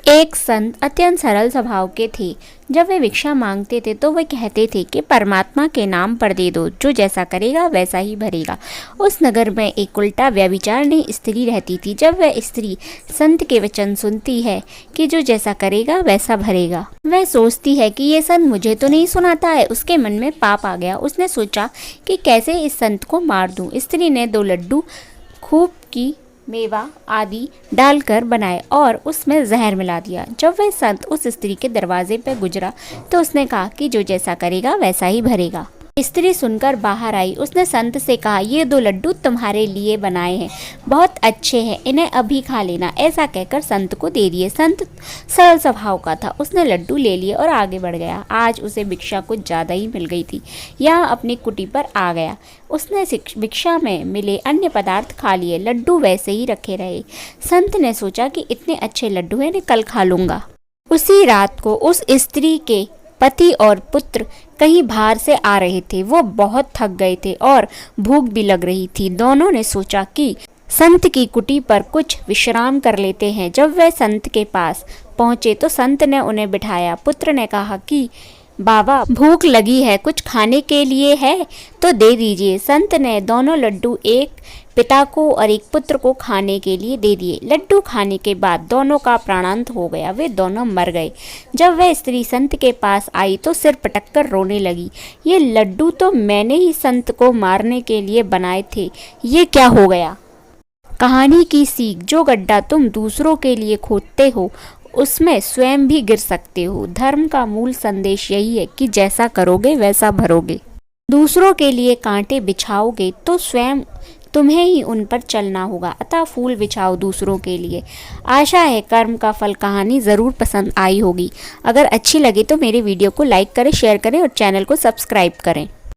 एक संत अत्यंत सरल स्वभाव के थे। जब वे भिक्षा मांगते थे तो वे कहते थे कि परमात्मा के नाम पर दे दो, जो जैसा करेगा वैसा ही भरेगा। उस नगर में एक उल्टा व्यभिचारिणी स्त्री रहती थी। जब वह स्त्री संत के वचन सुनती है कि जो जैसा करेगा वैसा भरेगा, वह सोचती है कि ये संत मुझे तो नहीं सुनाता है। उसके मन में पाप आ गया। उसने सोचा कि कैसे इस संत को मार दूं। स्त्री ने 2 लड्डू खूब की मेवा आदि डालकर बनाए और उसमें जहर मिला दिया। जब वह संत उस स्त्री के दरवाजे पर गुजरा तो उसने कहा कि जो जैसा करेगा वैसा ही भरेगा। स्त्री सुनकर बाहर आई। उसने संत से कहा, ये 2 लड्डू तुम्हारे लिए बनाए हैं, बहुत अच्छे हैं, इन्हें अभी खा लेना। ऐसा कहकर संत को दे दिए। संत सरल स्वभाव का था। उसने लड्डू ले लिए और आगे बढ़ गया। आज उसे भिक्षा कुछ ज़्यादा ही मिल गई थी। यहाँ अपनी कुटी पर आ गया। उसने भिक्षा में मिले अन्य पदार्थ खा लिए। लड्डू वैसे ही रखे रहे। संत ने सोचा कि इतने अच्छे लड्डू हैं, इन्हें कल खा लूँगा। उसी रात को उस स्त्री के पति और पुत्र कहीं बाहर से आ रहे थे। वो बहुत थक गए थे और भूख भी लग रही थी। दोनों ने सोचा कि संत की कुटी पर कुछ विश्राम कर लेते हैं। जब वे संत के पास पहुंचे तो संत ने उन्हें बिठाया। पुत्र ने कहा कि बाबा, भूख लगी है, कुछ खाने के लिए है तो दे दीजिए। संत ने दोनों लड्डू एक पिता को और एक पुत्र को खाने के लिए दे दिए। लड्डू खाने के बाद दोनों का प्राणांत हो गया। वे दोनों मर गए। जब वह स्त्री संत के पास आई तो सिर पटक कर रोने लगी। ये लड्डू तो मैंने ही संत को मारने के लिए बनाए थे, ये क्या हो गया। कहानी की सीख, जो गड्ढा तुम दूसरों के लिए खोदते हो उसमें स्वयं भी गिर सकते हो। धर्म का मूल संदेश यही है कि जैसा करोगे वैसा भरोगे। दूसरों के लिए कांटे बिछाओगे तो स्वयं तुम्हें ही उन पर चलना होगा। अतः फूल बिछाओ दूसरों के लिए। आशा है कर्म का फल कहानी ज़रूर पसंद आई होगी। अगर अच्छी लगे तो मेरे वीडियो को लाइक करें, शेयर करें और चैनल को सब्सक्राइब करें।